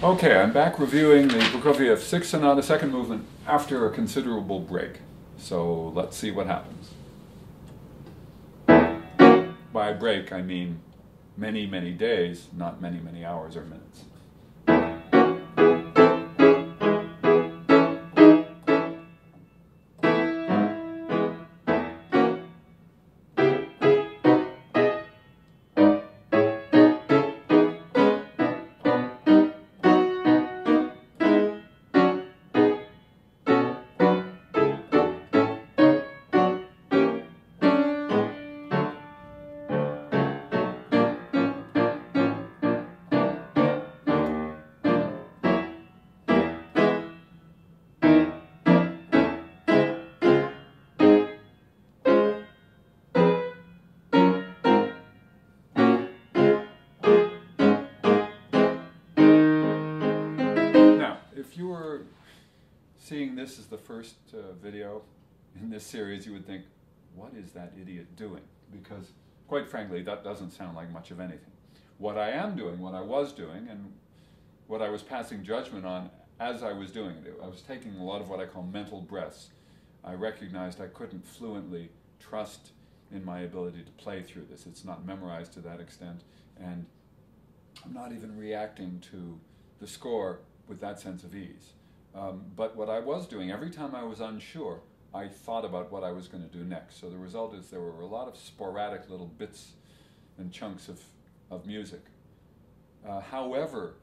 Okay, I'm back reviewing the Prokofiev Sixth Sonata, second movement, after a considerable break. So let's see what happens. By break, I mean many, many days, not many, many hours or minutes. Seeing this as the first video in this series, you would think, what is that idiot doing? Because, quite frankly, that doesn't sound like much of anything. What I am doing, what I was doing, and what I was passing judgment on as I was doing it, I was taking a lot of what I call mental breaths. I recognized I couldn't fluently trust in my ability to play through this. It's not memorized to that extent, and I'm not even reacting to the score with that sense of ease. But what I was doing, every time I was unsure, I thought about what I was going to do next. So the result is there were a lot of sporadic little bits and chunks of music. However,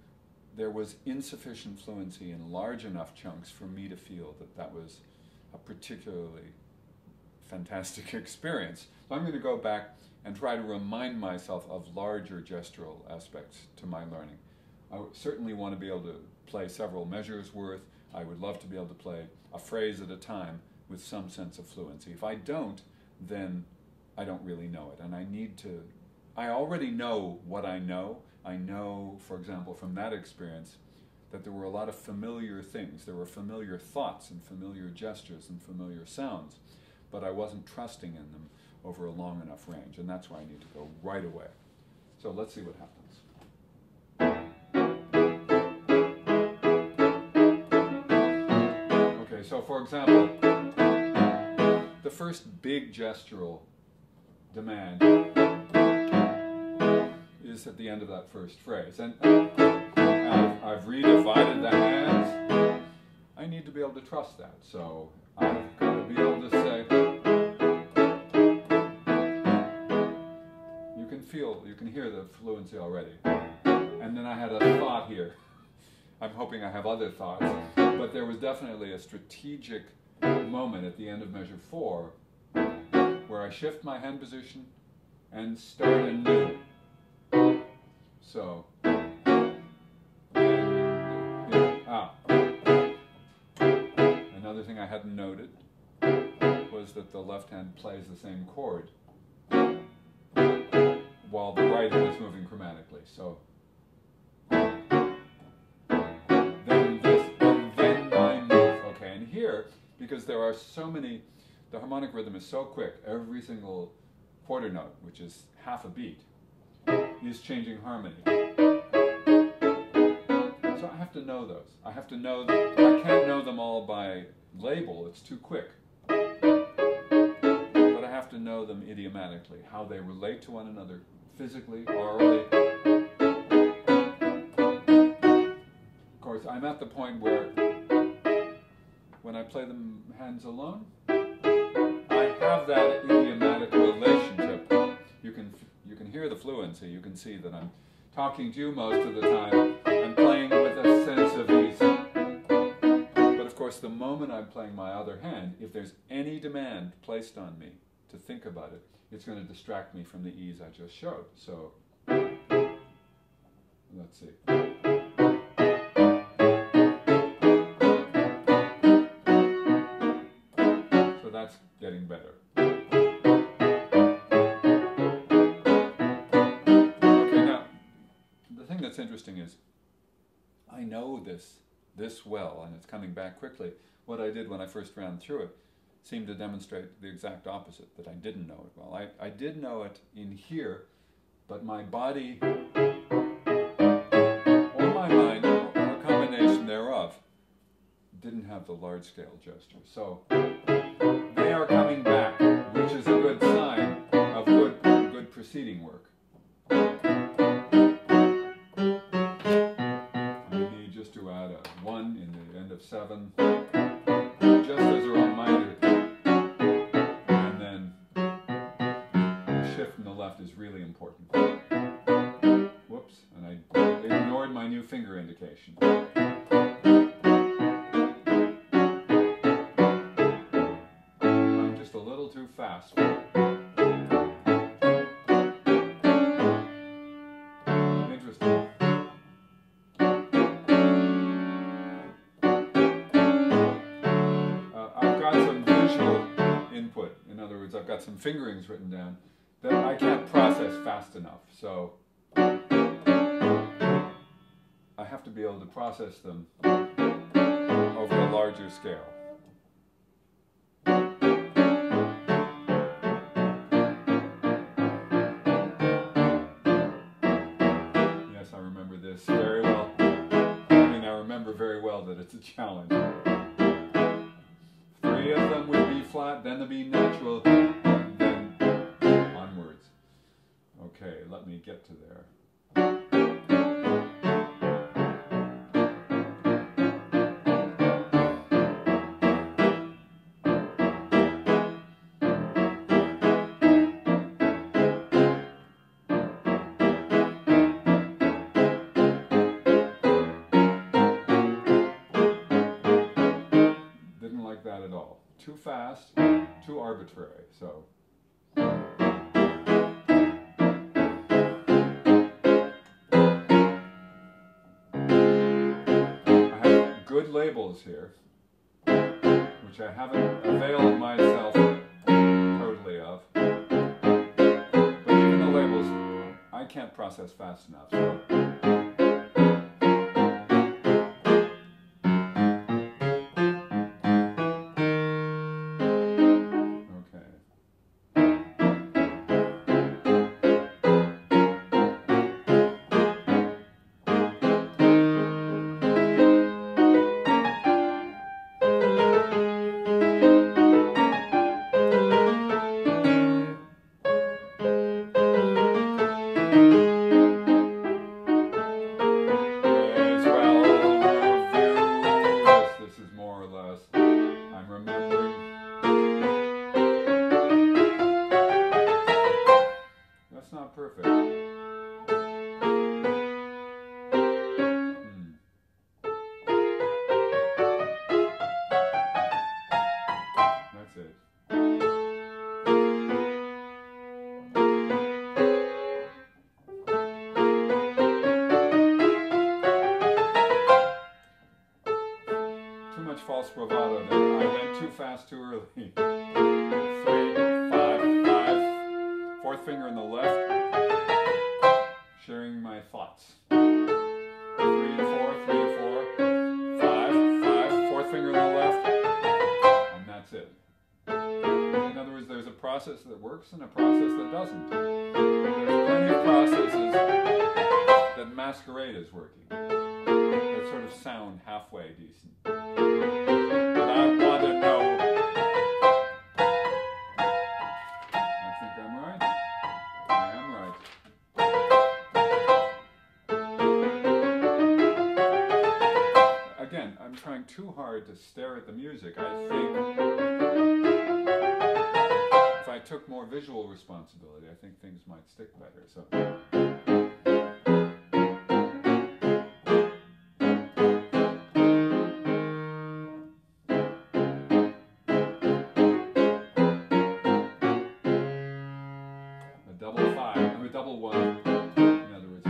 there was insufficient fluency in large enough chunks for me to feel that that was a particularly fantastic experience. So I'm going to go back and try to remind myself of larger gestural aspects to my learning. I certainly want to be able to play several measures worth. I would love to be able to play a phrase at a time with some sense of fluency. If I don't, then I don't really know it. And I need to, I already know what I know. I know, for example, from that experience, that there were a lot of familiar things. There were familiar thoughts and familiar gestures and familiar sounds, but I wasn't trusting in them over a long enough range. And that's why I need to go right away. So let's see what happens. So, for example, the first big gestural demand is at the end of that first phrase. And I've redivided the hands. I need to be able to trust that. So I've got to be able to say, you can hear the fluency already. And then I had a thought here. I'm hoping I have other thoughts, but there was definitely a strategic moment at the end of measure 4 where I shift my hand position and start anew. So, another thing I hadn't noted was that the left hand plays the same chord while the right hand is moving chromatically. So. Because there are so many, the harmonic rhythm is so quick, every single quarter note, which is half a beat, is changing harmony. So I have to know those. I have to know them. I can't know them all by label, it's too quick. But I have to know them idiomatically, how they relate to one another physically, orally. Of course, I'm at the point where when I play them hands alone, I have that idiomatic relationship. You can hear the fluency. You can see that I'm talking to you most of the time and playing with a sense of ease. But of course, the moment I'm playing my other hand, if there's any demand placed on me to think about it, it's going to distract me from the ease I just showed. So, let's see. That's getting better. Okay, now, the thing that's interesting is, I know this well, and it's coming back quickly. What I did when I first ran through it seemed to demonstrate the exact opposite, that I didn't know it well. I did know it in here, but my body have the large scale gesture. So they are coming back, which is a good sign of good preceding work. We need just to add a 1 in the end of 7, just as a reminder. And then the shift in the left is really important. Whoops, and I ignored my new finger indication. I'm just a little too fast. Interesting. I've got some visual input. In other words, I've got some fingerings written down that I can't process fast enough. So I have to be able to process them over a larger scale. Yes, I remember this very well. I mean, I remember very well that it's a challenge. 3 of them with B flat, then the B natural, and then onwards. Okay, let me get to there. That at all. Too fast, too arbitrary. So I have good labels here, which I haven't availed myself totally of. But even the labels I can't process fast enough. So perfect. That's it. Too much false bravado there. I went too fast too early. 3, 5, 5. Fourth finger in the left. Sharing my thoughts. 3 to 4, 3 to 4, 5, 5, fourth finger in the left, and that's it. In other words, there's a process that works and a process that doesn't. There's plenty of processes that masquerade as working, that sort of sound halfway decent. But I want to know. I think I'm right. I am right. Again, I'm trying too hard to stare at the music. I think if I took more visual responsibility, I think things might stick better. So. A double 5, I'm a double 1, in other words.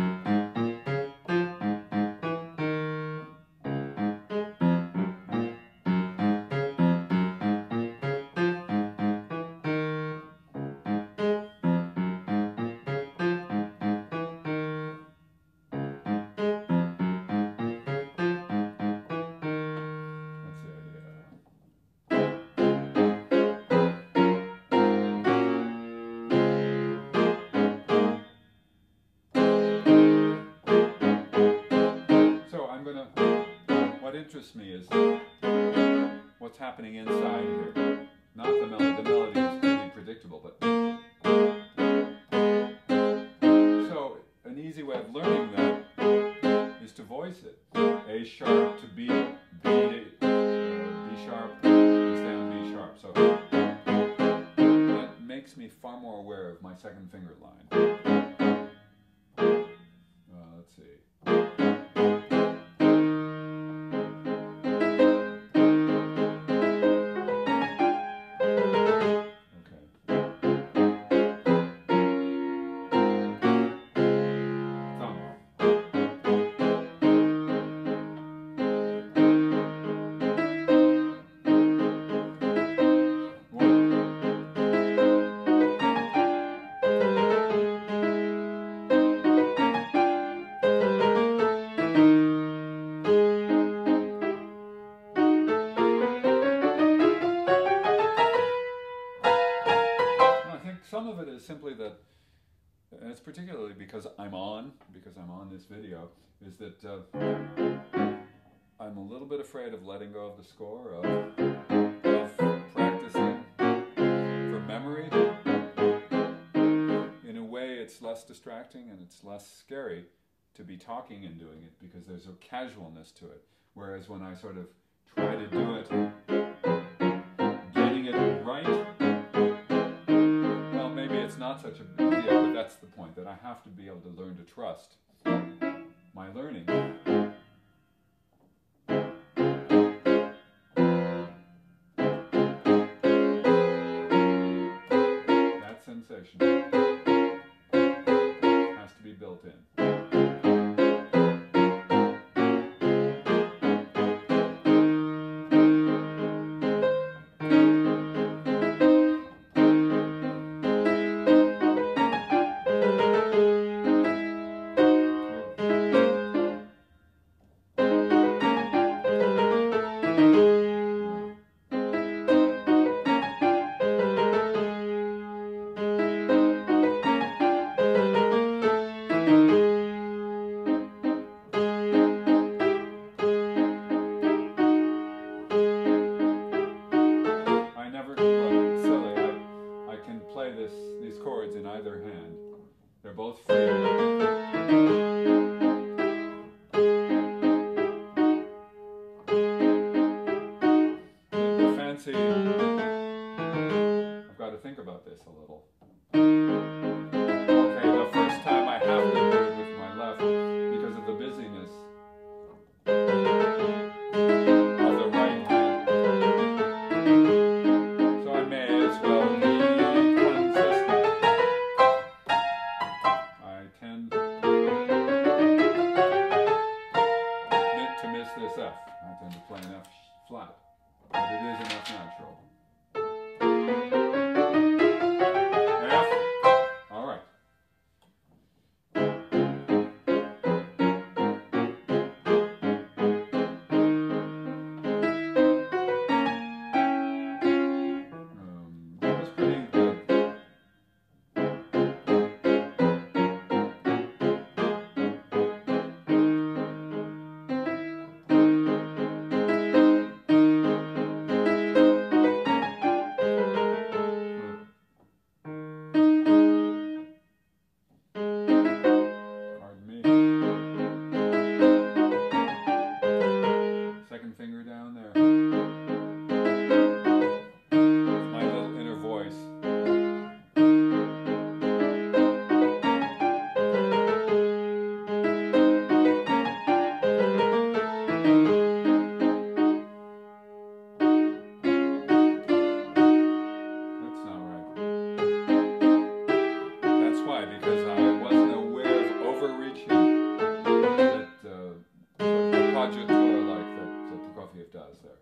What interests me is happening inside here. Not the melody. The melody is pretty predictable, but so an easy way of learning that is to voice it. A sharp to B, B sharp, and stay on B sharp. So that makes me far more aware of my second finger line. Let's see. Some of it is simply that, and it's particularly because I'm on this video, is that I'm a little bit afraid of letting go of the score, of practicing for memory. In a way, it's less distracting and it's less scary to be talking and doing it because there's a casualness to it. Whereas when I sort of try to do it, getting it right, it's not such a big deal, but that's the point, that I have to be able to learn to trust my learning. That sensation has to be built in. These chords in either hand. They're both free. The fancy, I've got to think about this a little. Okay, the first time I have to do it with my left because of the busyness of the right hand. So I may as well be consistent. I tend to miss this F. I tend to play an F flat, but it is an F natural. F. All right. That was pretty good. Pardon me. Second finger down there. It's my little inner voice. That's not right. That's why, because I wasn't aware of overreaching that paginatura like that Prokofiev does there.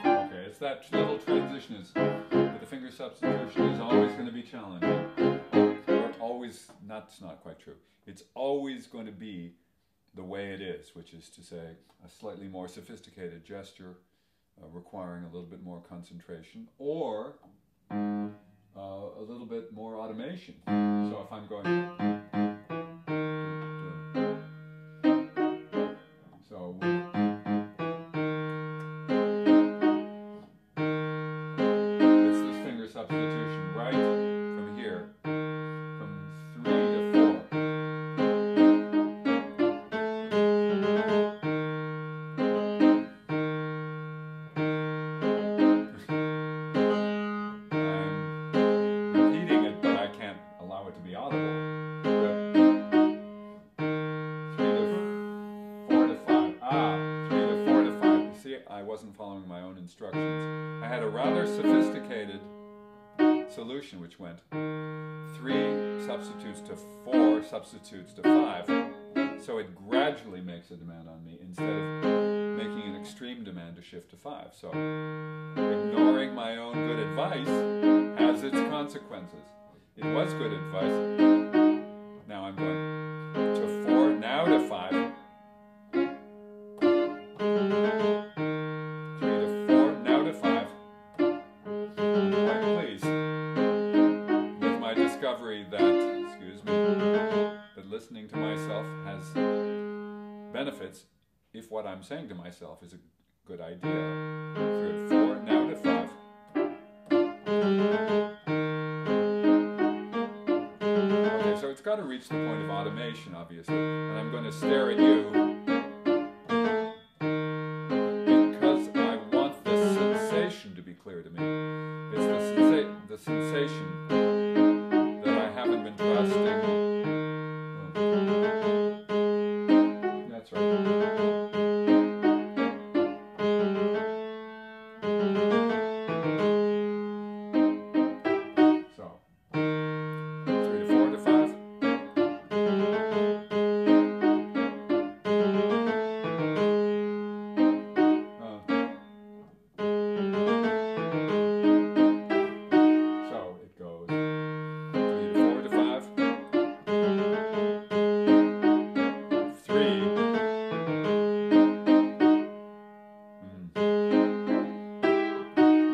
Okay, it's that little transition is the finger substitution is always going to be challenging. Or always, that's not quite true. It's always going to be the way it is, which is to say a slightly more sophisticated gesture requiring a little bit more concentration, or a little bit more automation. So if I'm going... So it's this finger substitution right from here, from 3 to 4. I'm repeating it, but I can't allow it to be audible. 3 to 4 to 5. 3 to 4 to 5. You see, I wasn't following my own instructions. I had a rather sophisticated solution which went 3 substitutes to 4 substitutes to 5. So it gradually makes a demand on me instead of making an extreme demand to shift to 5. So ignoring my own good advice has its consequences. It was good advice. Now I'm going to 4, now to 5. 3 to 4, now to 5. I'm quite pleased with my discovery that, excuse me, that listening to myself has benefits if what I'm saying to myself is a good idea. 3 to 4, now to 5. Okay, so it's got to reach the point of automation, obviously, and I'm going to stare at you because I want the sensation to be clear to me. It's the sensation that I haven't been trusting. That's right. So, 3 to 4 to 5. So it goes 3 to 4 to 5. 3.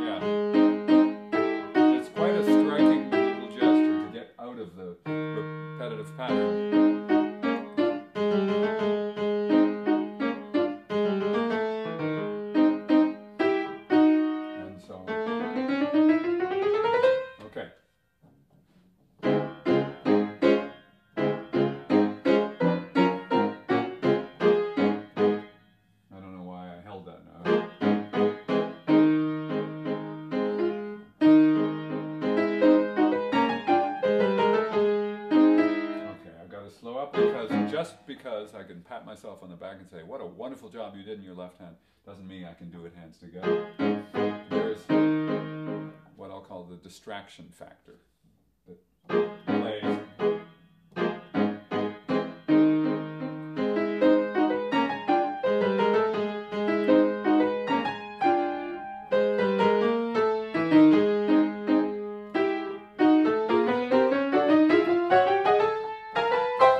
Yeah. It's quite a striking little gesture to get out of the repetitive pattern. And so, okay. I don't know why I held that now. Okay, I've got to slow up because just because I can pat myself on the back and say, what a wonderful job you did in your left hand, doesn't mean I can do it hands together. There's what I'll call the distraction factor that plays.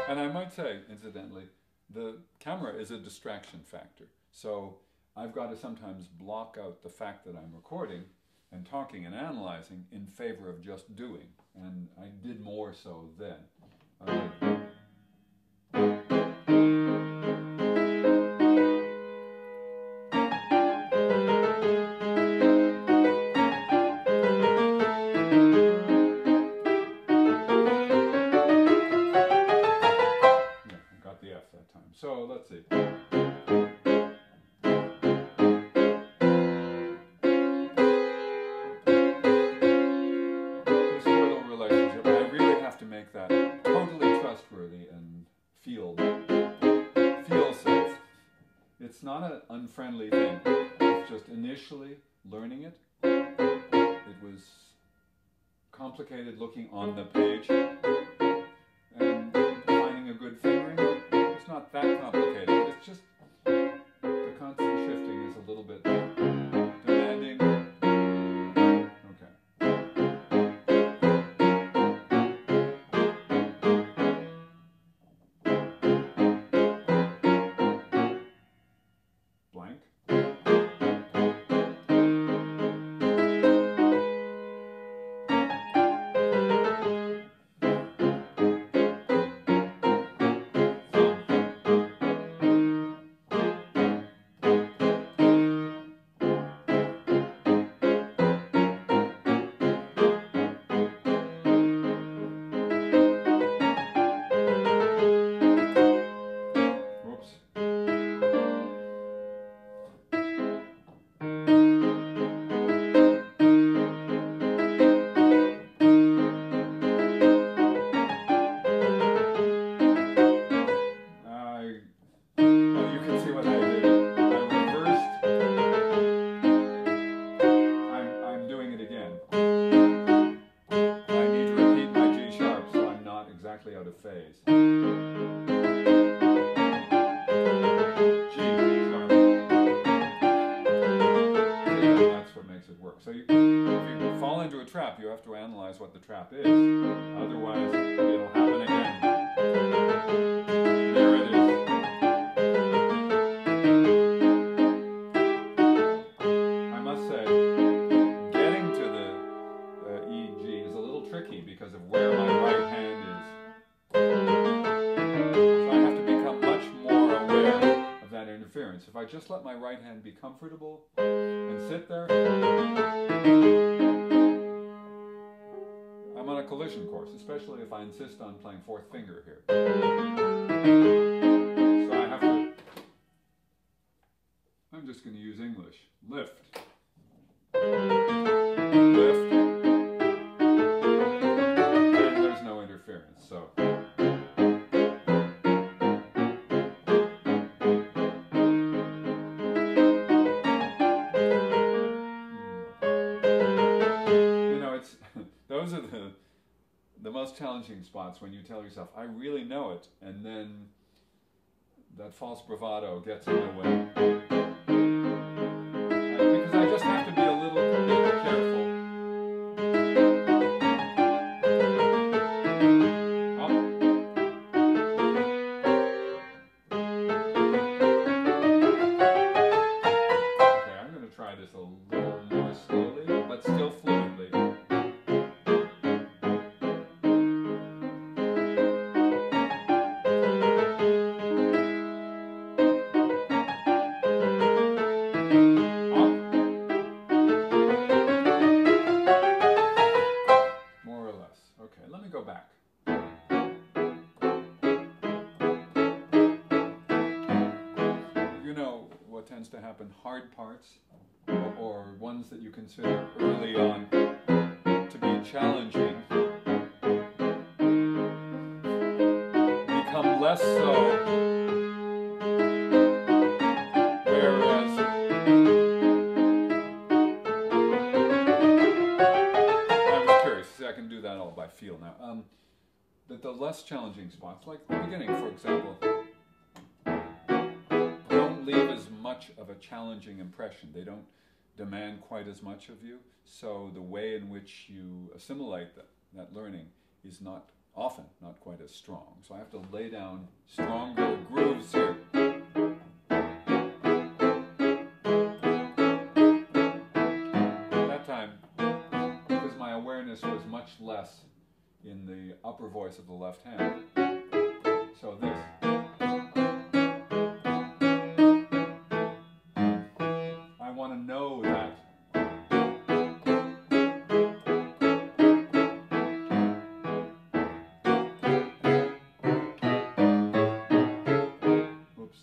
And I might say, incidentally, the camera is a distraction factor. So I've got to sometimes block out the fact that I'm recording and talking and analyzing in favor of just doing. And I did more so then. So let's see. This chordal relationship, I really have to make that totally trustworthy and feel safe. It's not an unfriendly thing. It's just initially learning it. It was complicated looking on the page and finding a good fingering. It's not that complicated, but it's just the constant shifting is a little bit demanding. Okay. phase. So if you fall into a trap, you have to analyze what the trap is. Otherwise, it'll happen again. There it is. I must say, getting to the E, G is a little tricky because of where my right hand is. So I have to become much more aware of that interference. If I just let my right hand be comfortable and sit there, I'm on a collision course, especially if I insist on playing fourth finger here. So I have to, I'm just going to use English. Lift. Lift. And there's no interference, so. Those are the most challenging spots when you tell yourself, I really know it, and then that false bravado gets in the way. Because I just have to be a little bit careful. Up. Okay, I'm going to try this a little more slowly, but still fluently. To happen, hard parts or ones that you consider early on to be challenging become less so, whereas I was curious, see, I can do that all by feel now, that the less challenging spots, like the beginning for example, leave as much of a challenging impression. They don't demand quite as much of you, so the way in which you assimilate that learning is not often not quite as strong. So I have to lay down stronger grooves here. That time, because my awareness was much less in the upper voice of the left hand, so this. I want to know that. Oops.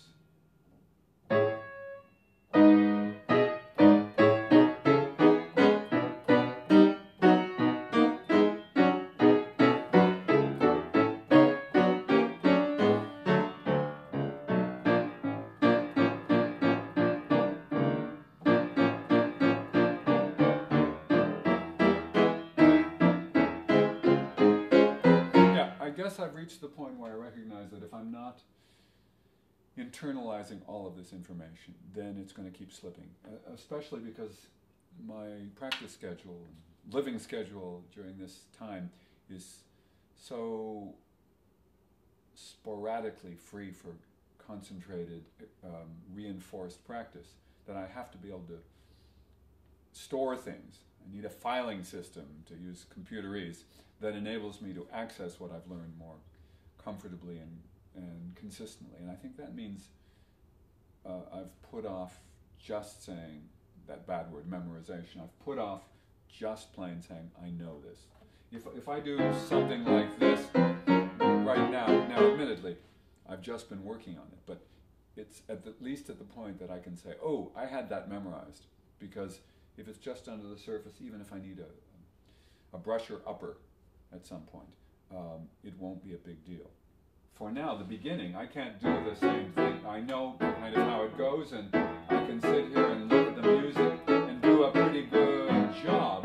I guess I've reached the point where I recognize that if I'm not internalizing all of this information, then it's going to keep slipping, especially because my practice schedule, living schedule during this time is so sporadically free for concentrated, reinforced practice that I have to be able to store things. I need a filing system, to use computerese, that enables me to access what I've learned more comfortably and consistently. And I think that means I've put off just saying that bad word, memorization. I've put off just plain saying, I know this. If I do something like this right now admittedly, I've just been working on it, but it's at least at the point that I can say, oh, I had that memorized. Because if it's just under the surface, even if I need a brusher upper at some point, it won't be a big deal. For now, the beginning, I can't do the same thing. I know kind of how it goes, and I can sit here and look at the music and do a pretty good job.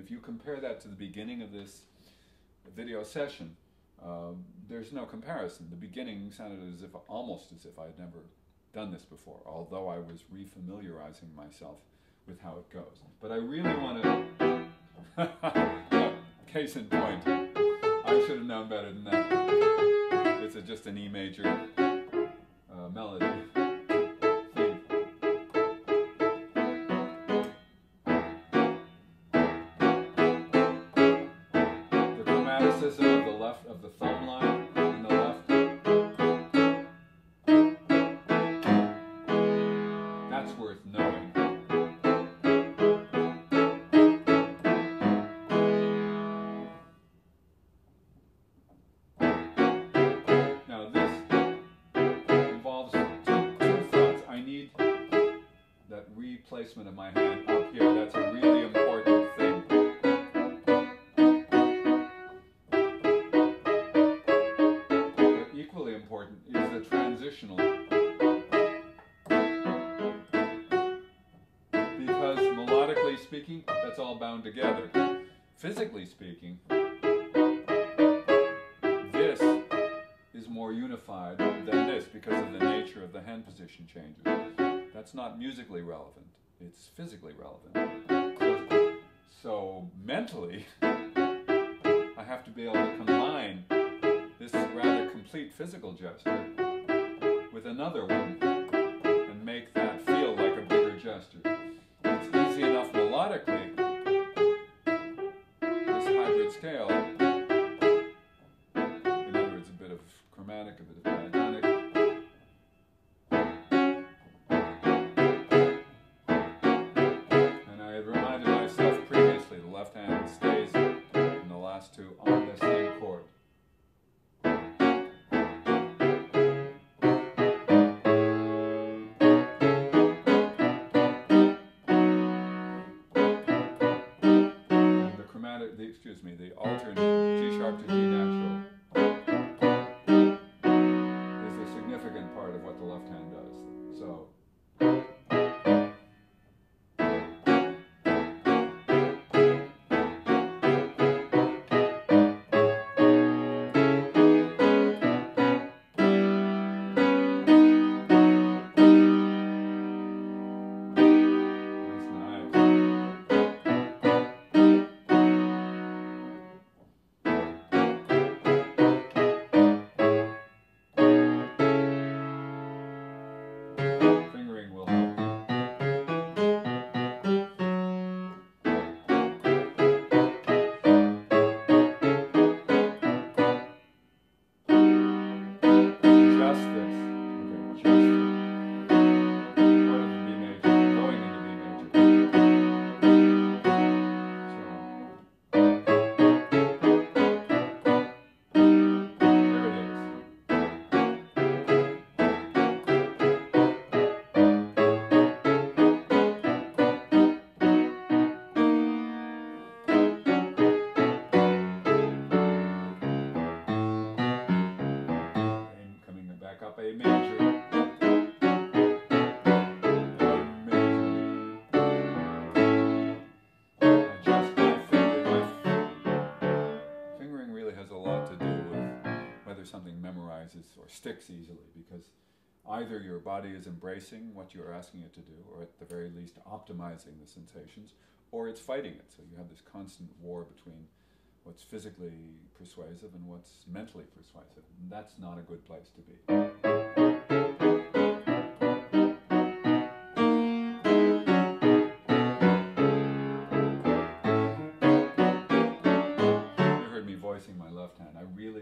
if you compare that to the beginning of this video session, there's no comparison. The beginning sounded almost as if I had never done this before, although I was refamiliarizing myself with how it goes. But I really want to, case in point, I should have known better than that. It's just an E major melody. Theme. The chromaticism of the left, of the thumb line in the left, that's worth knowing. Now this involves two thoughts. I need that replacement of my hand up here. That's a really important thing. But equally important is the transitional. Because melodically speaking, that's all bound together. Physically speaking, this is more unified than this because of the nature of the hand position changes. That's not musically relevant, it's physically relevant. So mentally, I have to be able to combine this rather complete physical gesture with another one and make that feel like a bigger gesture. It's easy enough melodically, this hybrid scale. In other words, a bit of chromatic, a bit of diatonic. And I had reminded myself previously, the left hand stays in the last two on the same chord. The alternate G sharp to G natural is a significant part of what the left hand does. So A major, adjust my finger. Fingering really has a lot to do with whether something memorizes or sticks easily, because either your body is embracing what you're asking it to do, or at the very least optimizing the sensations, or it's fighting it. So you have this constant war between what's physically persuasive and what's mentally persuasive. And that's not a good place to be. You heard me voicing my left hand.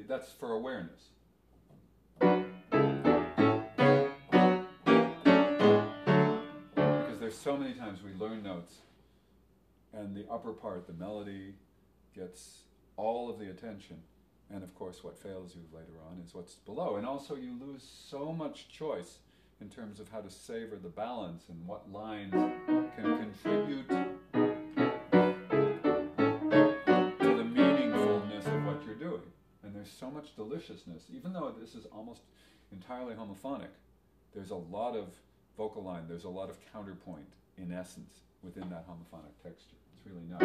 That's for awareness. Because there's so many times we learn notes and the upper part, the melody, gets all of the attention, and of course what fails you later on is what's below. And also you lose so much choice in terms of how to savor the balance and what lines can contribute to the meaningfulness of what you're doing. And there's so much deliciousness, even though this is almost entirely homophonic. There's a lot of vocal line, there's a lot of counterpoint in essence within that homophonic texture. It's really nice.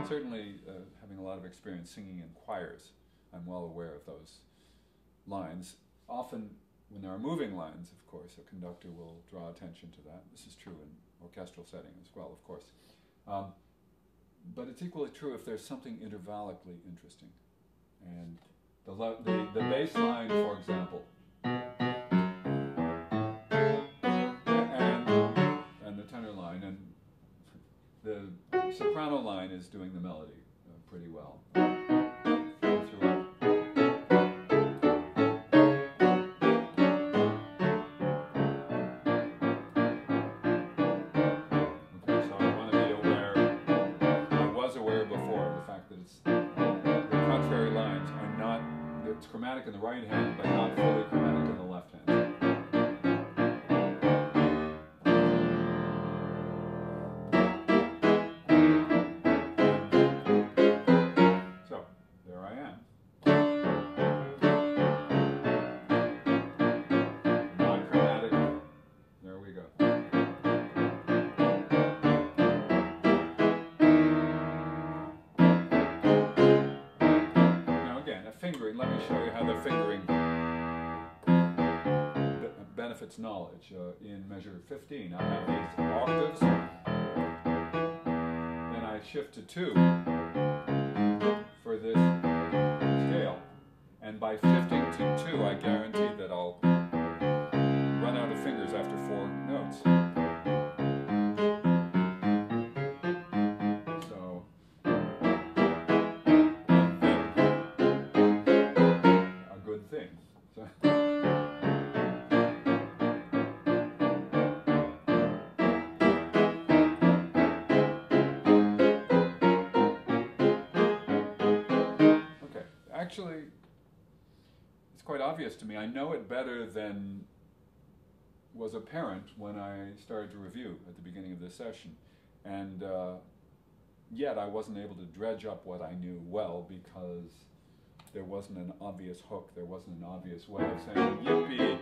certainly having a lot of experience singing in choirs, I'm well aware of those lines. Often, when there are moving lines, of course, a conductor will draw attention to that. This is true in orchestral setting as well, of course. But it's equally true if there's something intervallically interesting. And the bass line, for example, and the tenor line, and the soprano line is doing the melody pretty well. Throughout. Okay, so I want to be aware, I was aware before of the fact that the contrary lines are not, it's chromatic in the right hand, but not fully chromatic in the left hand. Fingering, let me show you how the fingering benefits knowledge. In measure 15, I have these octaves, then I shift to 2 for this scale. And by shifting to 2, I guarantee that I'll run out of fingers after 4 notes. Actually, it's quite obvious to me. I know it better than was apparent when I started to review at the beginning of this session. And yet I wasn't able to dredge up what I knew well because there wasn't an obvious hook. There wasn't an obvious way of saying, yippee!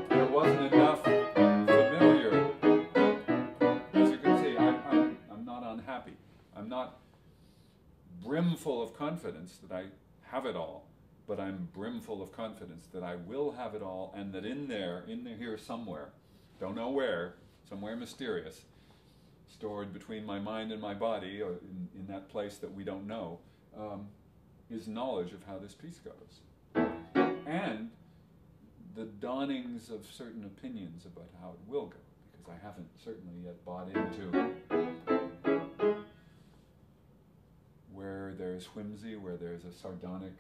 There wasn't enough familiar. As you can see, I'm not unhappy. I'm not brimful of confidence that I have it all, but I'm brimful of confidence that I will have it all, and that in here somewhere, don't know where, somewhere mysterious, stored between my mind and my body, or in that place that we don't know, is knowledge of how this piece goes. And the dawnings of certain opinions about how it will go, because I haven't certainly yet bought into where there's whimsy, where there's a sardonic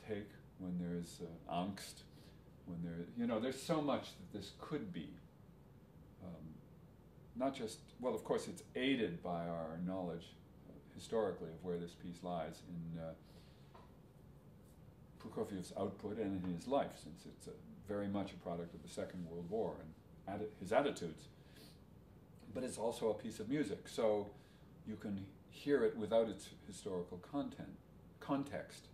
take, when there's angst, when there's so much that this could be. Not just, well, of course, it's aided by our knowledge historically of where this piece lies in Prokofiev's output and in his life, since it's very much a product of the Second World War and his attitudes. But it's also a piece of music, so you can hear it without its historical context,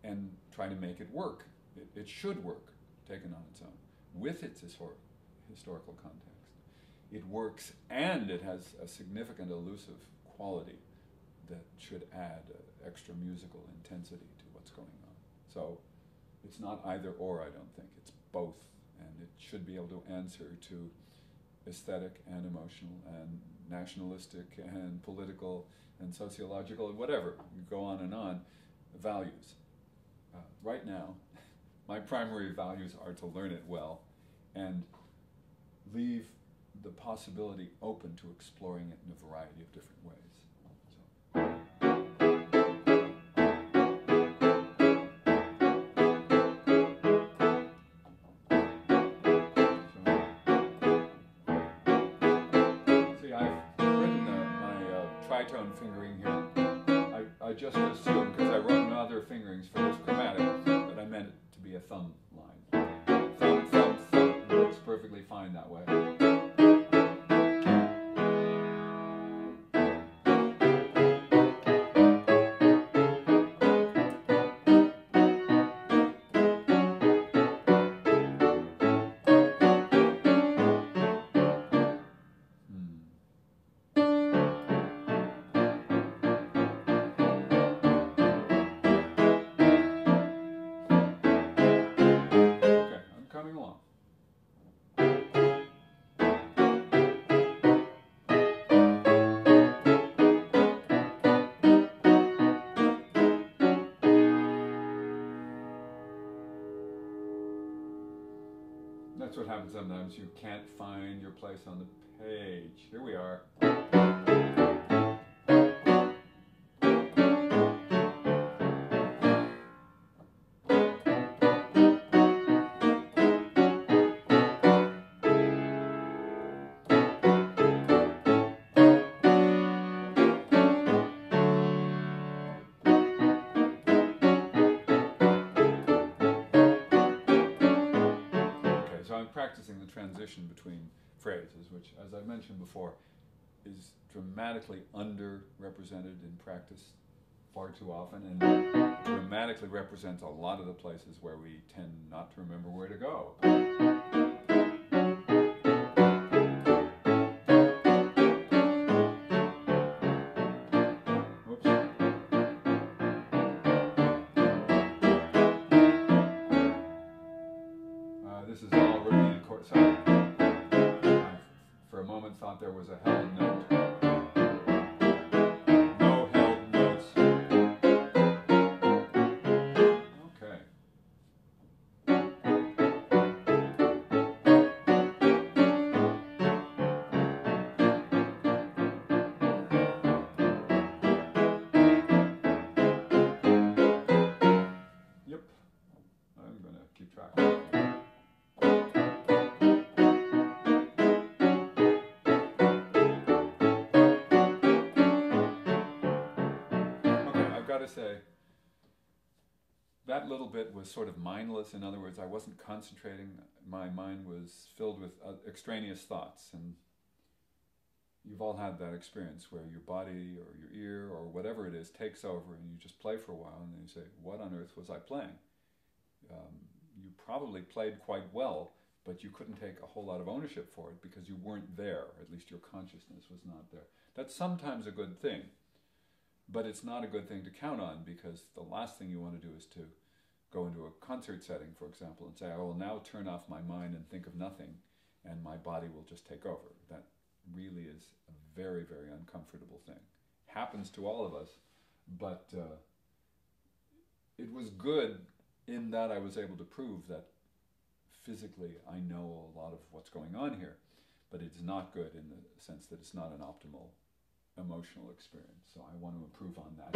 and try to make it work. It should work, taken on its own, with its historical context. It works, and it has a significant elusive quality that should add extra musical intensity to what's going on. So it's not either or, I don't think. It's both, and it should be able to answer to aesthetic and emotional and nationalistic and political and sociological and whatever, you go on, values. Right now, my primary values are to learn it well and leave the possibility open to exploring it in a variety of different ways. Tritone fingering here. I just assumed, because I wrote no other fingerings for this chromatic, that I meant it to be a thumb line. Thumb, thumb, thumb. It works perfectly fine that way. sometimes you can't find your place on the page. Here we are. Practicing the transition between phrases, which, as I've mentioned before, is dramatically underrepresented in practice far too often, and dramatically represents a lot of the places where we tend not to remember where to go. This is all repeated chords. So I, for a moment, thought there was a held note. No held notes. Okay. Yep. I'm going to keep track of it. To say that little bit was sort of mindless. In other words, I wasn't concentrating. My mind was filled with extraneous thoughts, and you've all had that experience where your body or your ear or whatever it is takes over, and you just play for a while, and then you say, what on earth was I playing? You probably played quite well, but you couldn't take a whole lot of ownership for it because you weren't there. At least your consciousness was not there. That's sometimes a good thing. But it's not a good thing to count on, because the last thing you want to do is to go into a concert setting, for example, and say, I will now turn off my mind and think of nothing, and my body will just take over. That really is a very, very uncomfortable thing. Happens to all of us, but it was good in that I was able to prove that physically I know a lot of what's going on here, but it's not good in the sense that it's not an optimal emotional experience. So I want to improve on that.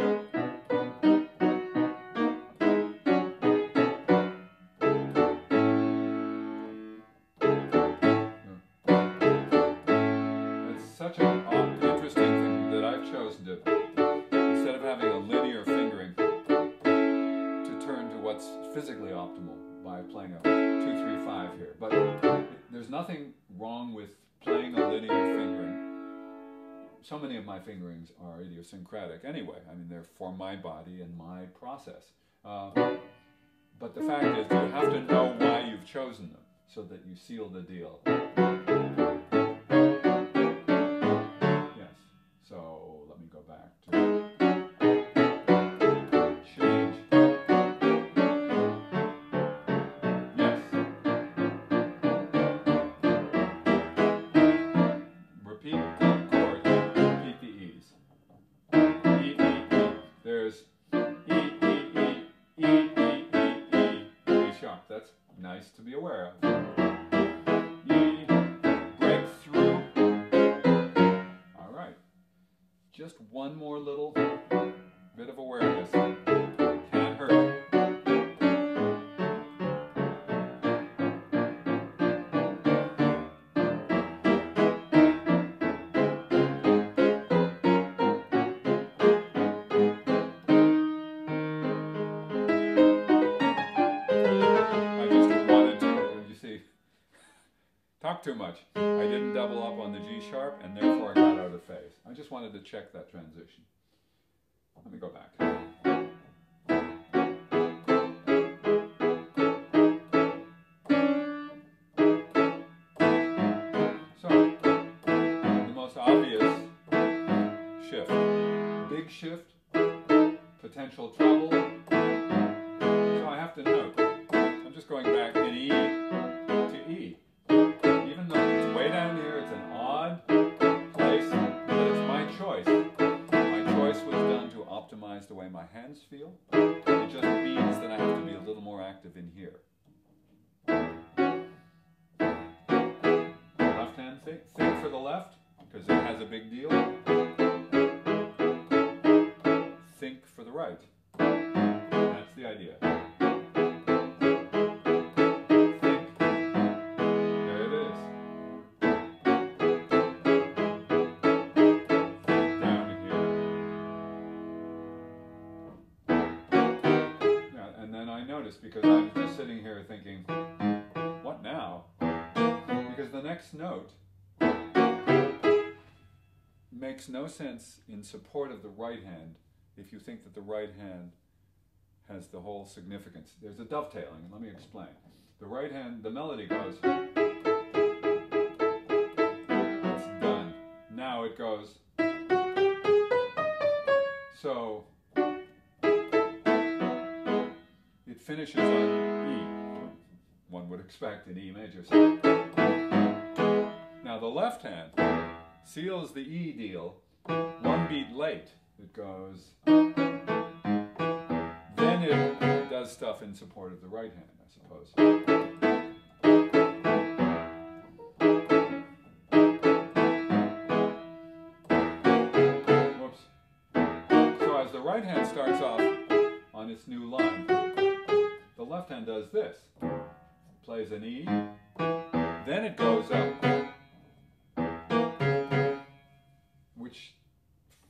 It's such an interesting thing that I've chosen to, instead of having a linear fingering, to turn to what's physically optimal by playing a 2-3-5 here. But there's nothing wrong with playing a linear fingering. So many of my fingerings are idiosyncratic anyway. I mean, they're for my body and my process. But the fact is, you have to know why you've chosen them so that you seal the deal. Yes. So let me go back to change. Yes. Repeat. There's E, E, E, E, E, E, E, E sharp. That's nice to be aware of. E, break through. All right. Just one more little bit of awareness. Can't hurt. Talk too much. I didn't double up on the G sharp, and therefore I got out of phase. I just wanted to check that transition. Let me go back. So, the most obvious shift. Big shift, potential trouble. So I have to note, I'm just going back in E to E. Even though it's way down here, it's an odd place, but it's my choice. My choice was done to optimize the way my hands feel. It just means that I have to be a little more active in here. think for the left, because it has a big deal. Think for the right. That's the idea. Think. There it is. Down here. Yeah, and then I noticed, because I was just sitting here thinking, what now? Because the next note makes no sense in support of the right hand if you think that the right hand has the whole significance. There's a dovetailing, and let me explain. The right hand, the melody goes, it's done. Now it goes, so it finishes on E, one would expect in E major. So now the left hand seals the E deal one beat late. It goes, then it does stuff in support of the right hand, I suppose. Whoops. So as the right hand starts off on its new line, the left hand does this. Plays an E, then it goes up, which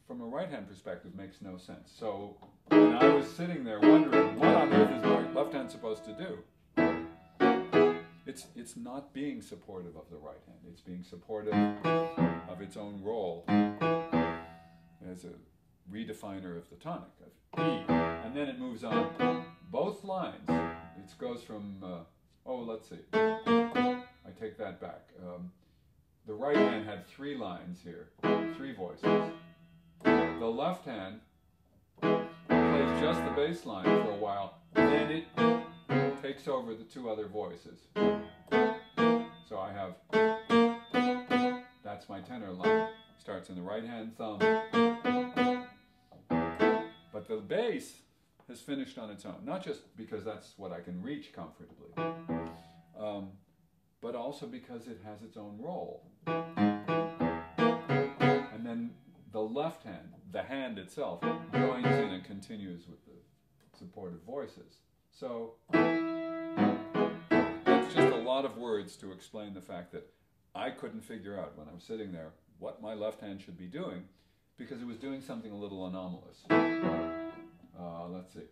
from a right-hand perspective makes no sense. So when I was sitting there wondering, what on earth is my left hand supposed to do? It's not being supportive of the right hand. It's being supportive of its own role as a redefiner of the tonic, of E. And then it moves on. Both lines, it goes from, let's see. I take that back. The right hand had 3 lines here, 3 voices. The left hand plays just the bass line for a while, then it takes over the 2 other voices. So I have, that's my tenor line. Starts in the right hand thumb. But the bass has finished on its own. Not just because that's what I can reach comfortably, but also because it has its own role. And then the left hand, the hand itself, joins in and continues with the supportive voices. So that's just a lot of words to explain the fact that I couldn't figure out when I was sitting there what my left hand should be doing, because it was doing something a little anomalous. Let's see.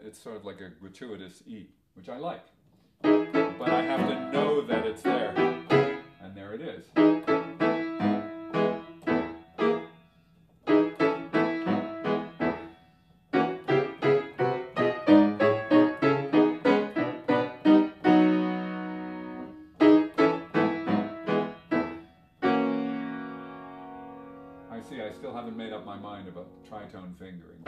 It's sort of like a gratuitous E, which I like. But I have to know that it's there. And there it is. I see, I still haven't made up my mind about tritone fingering.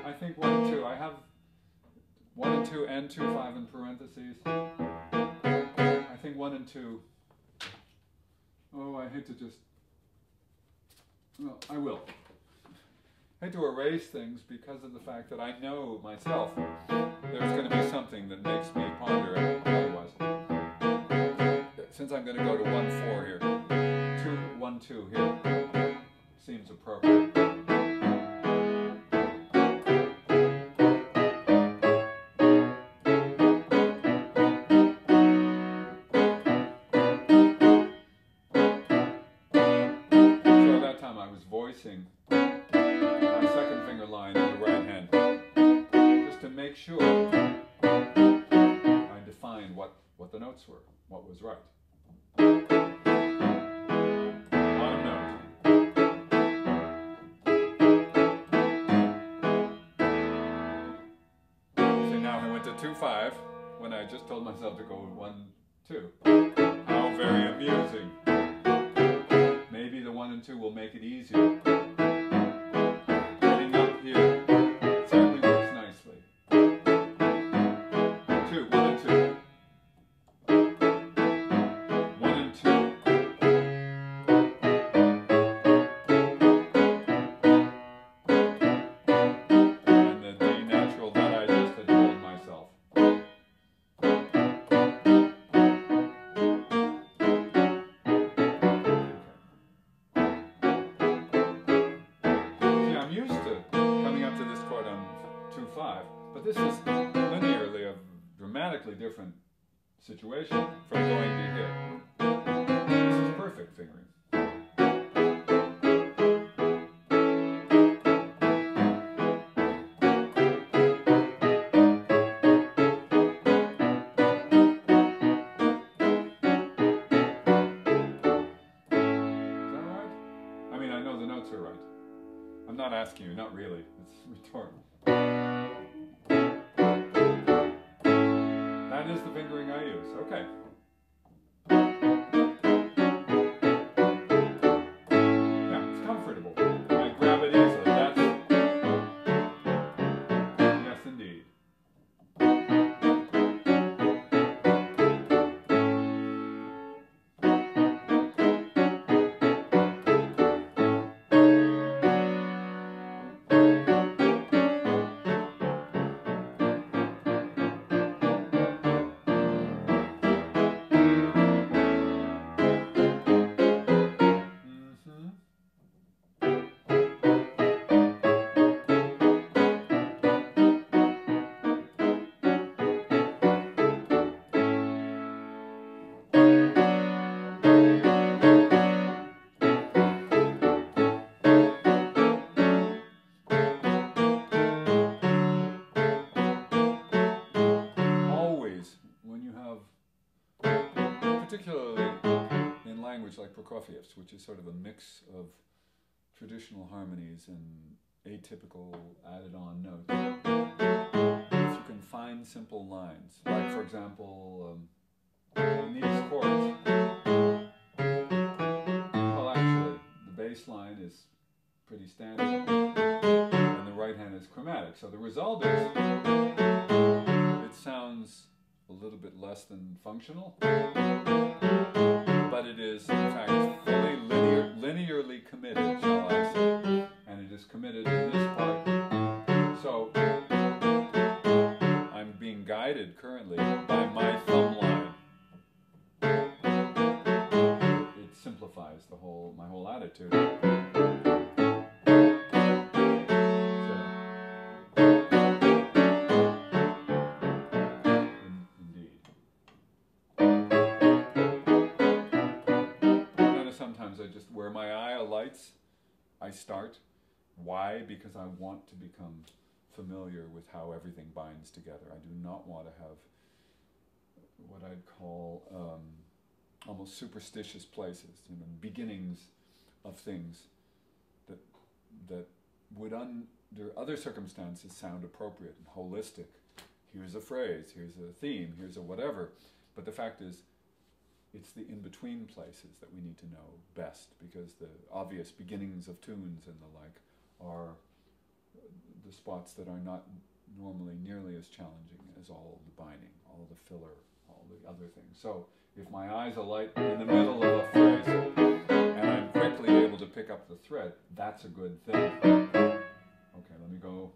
I think 1 and 2. I have 1 and 2 and 2/5 in parentheses. I think 1 and 2. Oh, I hate to just. Well, I will. I hate to erase things because of the fact that I know myself there's going to be something that makes me ponder it otherwise. Since I'm going to go to 1/4 here, 2/1/2 here seems appropriate. Voicing my second finger line in the right hand, just to make sure I defined what the notes were, what was right. Bottom note. So now I went to 2/5 when I just told myself to go 1/2. How very amusing. Maybe the 1 and 2 will make it easier. Getting up here, radically different situation from going to here. This is perfect fingering. I'm not asking you, not really. It's rhetorical. That is the fingering I use. Okay. Yeah, it's comfortable. I grab it easily. That's... Yes, indeed. Particularly in language like Prokofiev's, which is sort of a mix of traditional harmonies and atypical added-on notes. If you can find simple lines, like for example, in these chords, well actually, the bass line is pretty standard, and the right hand is chromatic. So the result is, it sounds a little bit less than functional, but it is in fact fully linearly committed, shall I say, and it is committed in this part. So I'm being guided currently by my thumb line. It simplifies my whole attitude. Sometimes I just, where my eye alights, I start. Why? Because I want to become familiar with how everything binds together. I do not want to have what I'd call almost superstitious places, beginnings of things that would under other circumstances sound appropriate and holistic. Here's a phrase, here's a theme, here's a whatever. But the fact is, it's the in-between places that we need to know best, because the obvious beginnings of tunes and the like are the spots that are not normally nearly as challenging as all the binding, all the filler, all the other things. So if my eyes alight in the middle of a phrase and I'm quickly able to pick up the thread, that's a good thing. Okay, let me go.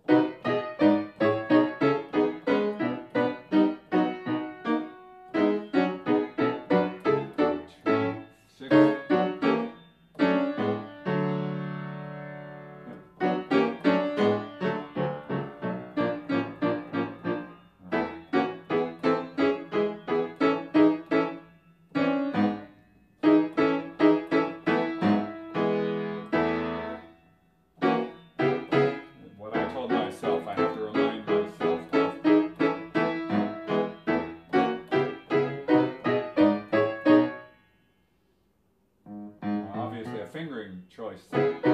Fingering choice went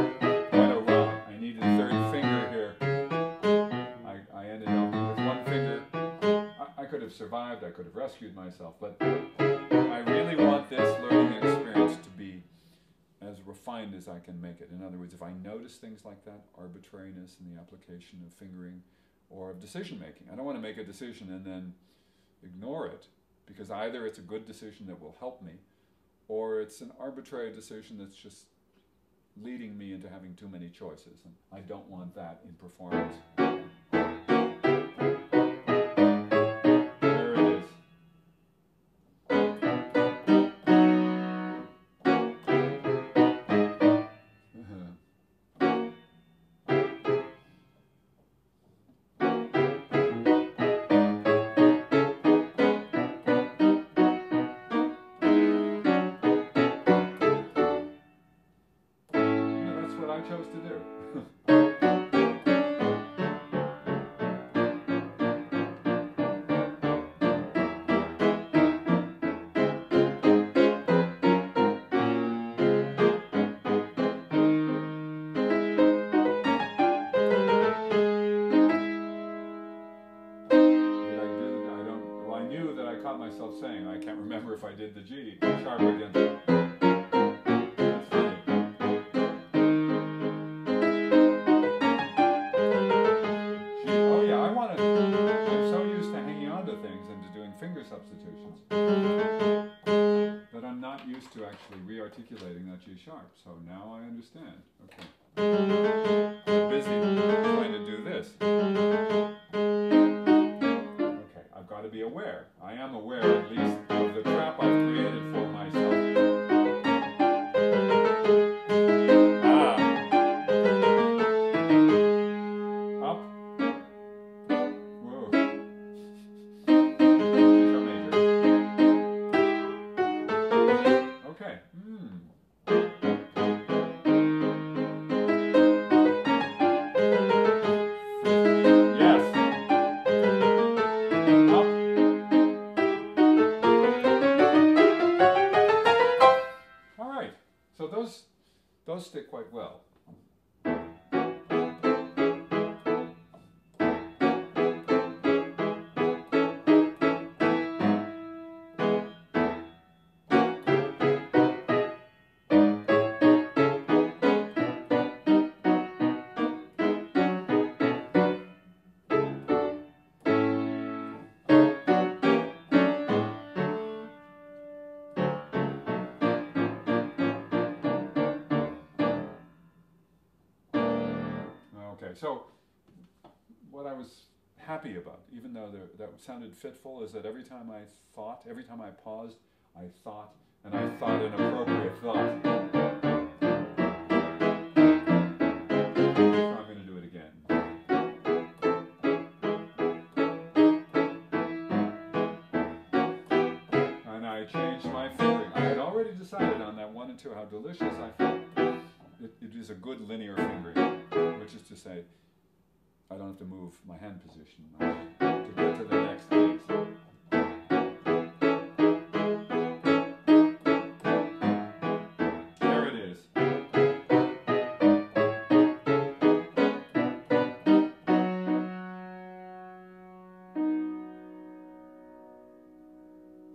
awry. I needed a third finger here. I ended up with one finger. I could have survived, I could have rescued myself, but I really want this learning experience to be as refined as I can make it. In other words, if I notice things like that, arbitrariness in the application of fingering or of decision making, I don't want to make a decision and then ignore it, because either it's a good decision that will help me, or it's an arbitrary decision that's just leading me into having too many choices. And I don't want that in performance. There it is. caught myself saying, I can't remember if I did the G sharp against it. That's funny. Oh yeah, I'm so used to hanging on to things and to doing finger substitutions that I'm not used to actually re-articulating that G sharp. So now I understand. Okay. I'm busy trying to do this. Okay, I've got to be aware. I am aware at least of the trap I've created for myself. Up. Whoa. G sharp major. Okay. Yes. Up. All right. So those stick quite well. Okay, so what I was happy about, even though that sounded fitful, is that every time I paused, I thought, and I thought an appropriate thought. So I'm going to do it again. And I changed my fingering. I had already decided on that 1 and 2 how delicious I felt. It is a good linear fingering, which is to say, I don't have to move my hand position much to get to the next keys. There it is.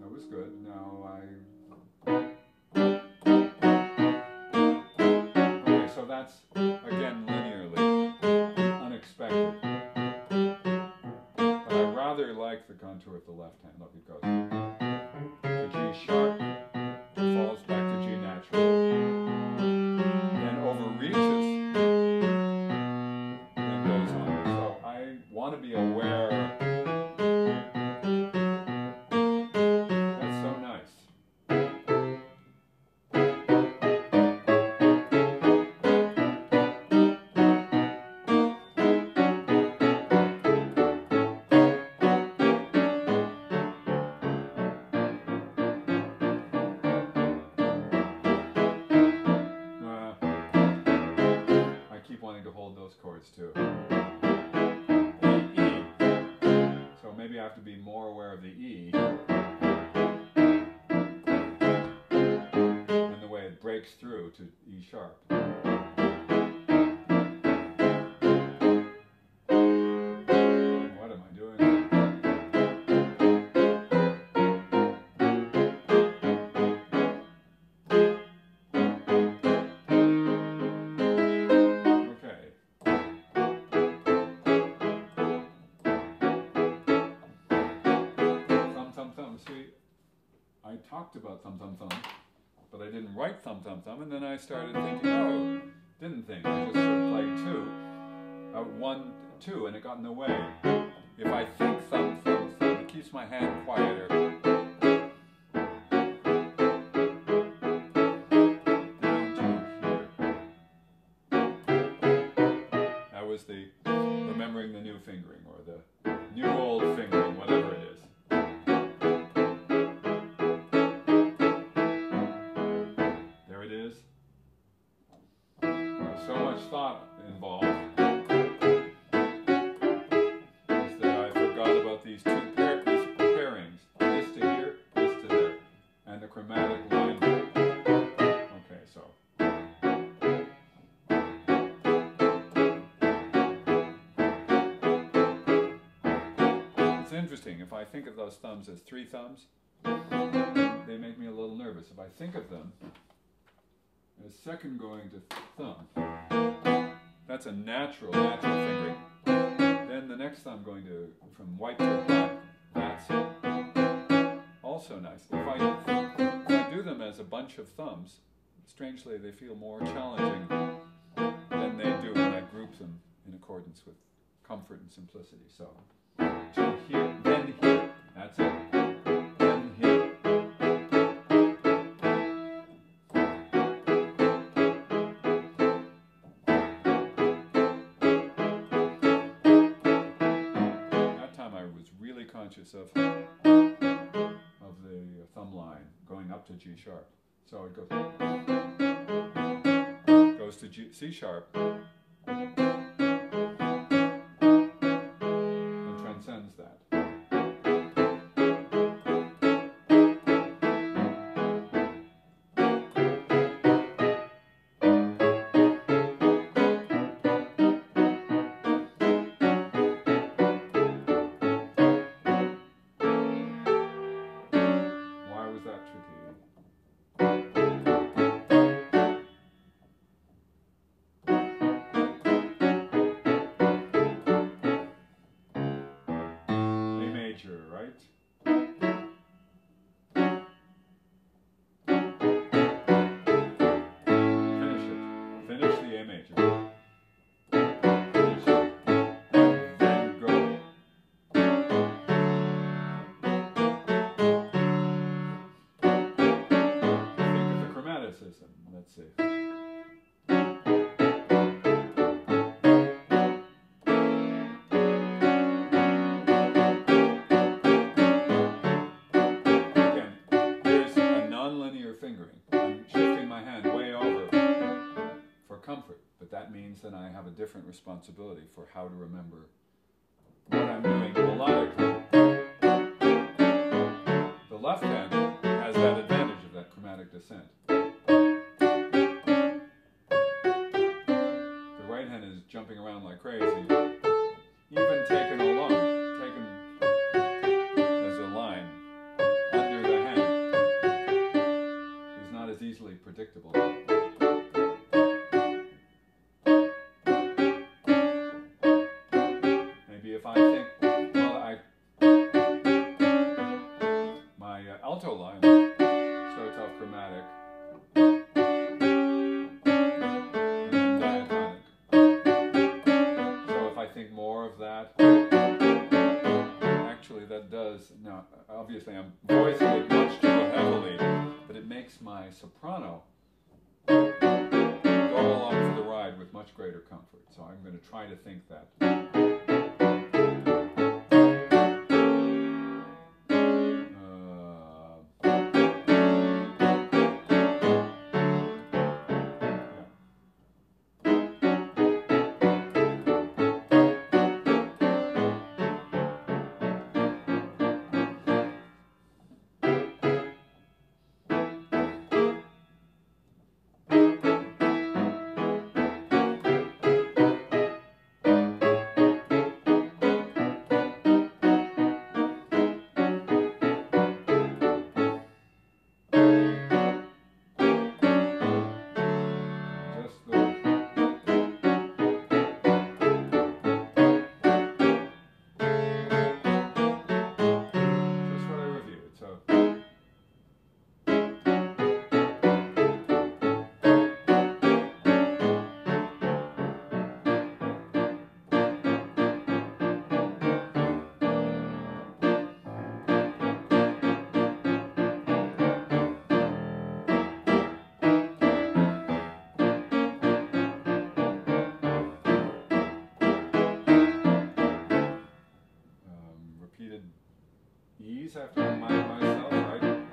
That was good. Now okay, so that's again linearly. Unexpected. But I rather like the contour of the left hand. Look, it goes to G sharp, falls back to G natural, then overreaches, then goes on. So I want to be aware. That's so nice. Wanting to hold those chords too. E. So maybe I have to be more aware of the E and the way it breaks through to E sharp. What am I doing? See, I talked about thumb, thumb, thumb, but I didn't write thumb, thumb, thumb, and then I started thinking, oh, didn't think. I just sort of played 1, 2, and it got in the way. If I think thumb, thumb, thumb, it keeps my hand quieter. Down to here. That was the remembering the new fingering, or the new old fingering, whatever it is. So much thought involved is that I forgot about these two pairings, this to here, this to there, and the chromatic line. Okay, so. I think of those thumbs as 3 thumbs, they make me a little nervous. If I think of them as second going to thumb, that's a natural fingering. Then the next thumb going to from white to black, that's also nice. If I do them as a bunch of thumbs, strangely they feel more challenging than they do when I group them in accordance with comfort and simplicity. So, here, then here, that's it. Then here. That time I was really conscious of the thumb line going up to G sharp. So it goes to C sharp and transcends that. Why was that tricky? Right? Finish it. Finish the A major. Finish it. Then go. Think of the chromaticism. Let's see. That means that I have a different responsibility for how to remember what I'm doing melodically. The left hand has that advantage of that chromatic descent. The right hand is jumping around like crazy. Even taken alone, taken as a line under the hand, is not as easily predictable. If I think, well, my alto line starts off chromatic and then diatonic. So if I think more of that, actually that does, now obviously I'm voicing it much too heavily, but it makes my soprano go along for the ride with much greater comfort. So I'm going to try to think that. E's after myself, right? Okay,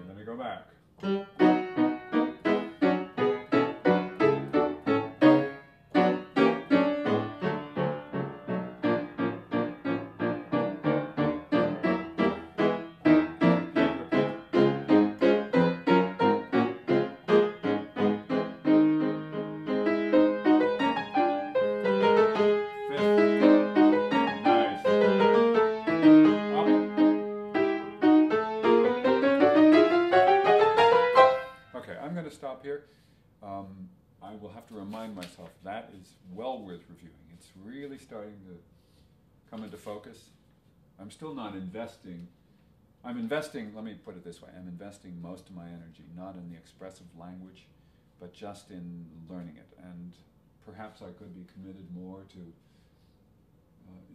let me go back. I will have to remind myself that is well worth reviewing. It's really starting to come into focus. I'm still not investing. I'm investing, let me put it this way, I'm investing most of my energy not in the expressive language, but just in learning it. And perhaps I could be committed more to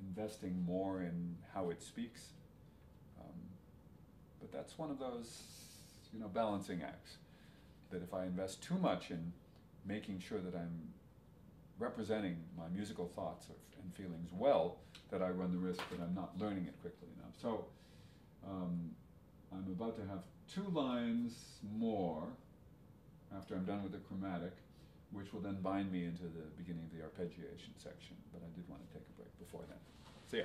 investing more in how it speaks. But that's one of those, balancing acts. That if I invest too much in making sure that I'm representing my musical thoughts and feelings well, that I run the risk that I'm not learning it quickly enough. So I'm about to have 2 lines more after I'm done with the chromatic, which will then bind me into the beginning of the arpeggiation section. But I did want to take a break before then. See ya.